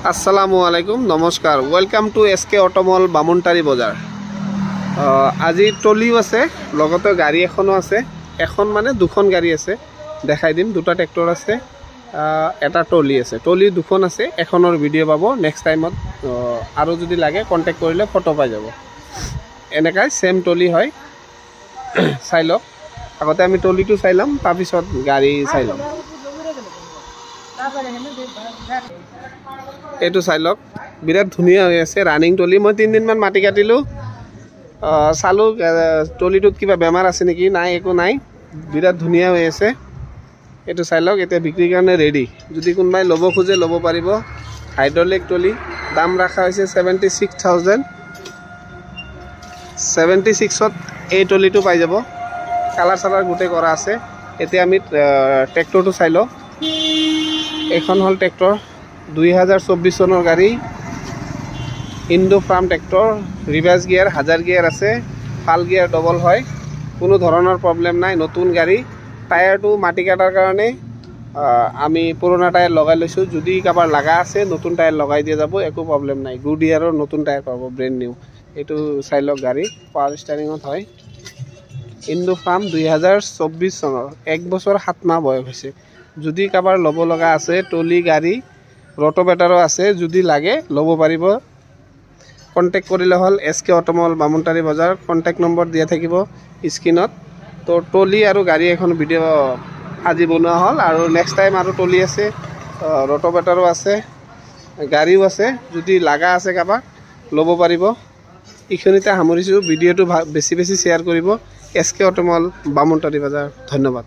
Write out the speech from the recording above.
আসসালামু আলাইকুম নমস্কাৰ ওয়েলকাম টু এসকে অটোমল বামুনটাৰী বজাৰ আজি টলিও আছে লগতে গাড়ী এখনো আছে এখন মানে দুখন গাড়ী আছে দেখাই দিম দুটা ট্ৰেক্টৰ আছে এটা টলি আছে টলি দুখন আছে এখনৰ ভিডিও পাব নেক্সট টাইমত আৰু যদি লাগে কন্টাক্ট কৰিলে ফটো পাই যাব এনেকাই সেম টলি হয় চাই লওক আগতে আমি টলিটো চাই লম তাৰ পিছত গাড়ী চাই লম এইটো চাই লওক বিৰাট ধুনীয়া হৈ আছে ৰানিং টলি মই 3 দিন মান মাটি কাটিলো চালো টলিটোত কিবা বেমাৰ আছে নেকি নাই একো নাই বিৰাট ধুনীয়া হৈ আছে এইটো চাই লওক এতিয়া বিক্ৰীৰ কাৰণে ৰেডি যদি কোনবাই ল'ব খোজে ল'ব পাৰিব হাইড্ৰলিক টলি দাম ৰাখা হৈছে 76000 76ত এই টলিটো পাই যাব কালাৰ সালাৰ গুটে কৰা আছে এতিয়া আমি ট্ৰেক্টৰটো চাই লও এখন হল ট্ৰেক্টৰ 2024 চনৰ গাড়ী Indo Farm tractor reverse gear 1000 gear আছে ফাল গিয়াৰ ডবল হয় কোনো ধৰণৰ প্ৰবলেম নাই নতুন গাড়ী টায়াৰটো মাটি কাটাৰ কাৰণে আমি পুৰণা টায়াৰ লগাই লৈছো যদি কাবাৰ লাগা আছে নতুন টায়াৰ লগাই দিয়া যাব একো প্ৰবলেম নাই গুড ইয়াৰৰ নতুন টায়াৰ পাব ব্ৰেন্ড নিউ এটো চাই লওক গাড়ী পাৱাৰ ষ্টাৰিংত হয় ইন্দো ফাৰ্ম 2024 চনৰ 1 বছৰ 7 মাহ বয়স হৈছে যদি কাবাৰ লব লগা আছে টলি গাড়ী ৰটোভেটাৰো আছে যদি লাগে লব পাৰিব কন্টাক্ট কৰিলে হল এসকে অটোমল বামুনটাৰী বজাৰ কন্টাক্ট নম্বৰ দিয়া থাকিব স্ক্ৰিনত তো টলি আৰু গাড়ী এখন ভিডিও আজি বনোৱা হল আৰু নেক্সট টাইম আৰু টলি আছে ৰটোভেটাৰো আছে গাড়ীও আছে যদি লাগা আছে কাবাৰ লব পাৰিব ইখনিতে সামৰিছো ভিডিওটো বেছি বেছি শেয়াৰ কৰিব এসকে অটোমল বামুনটাৰী বজাৰ ধন্যবাদ।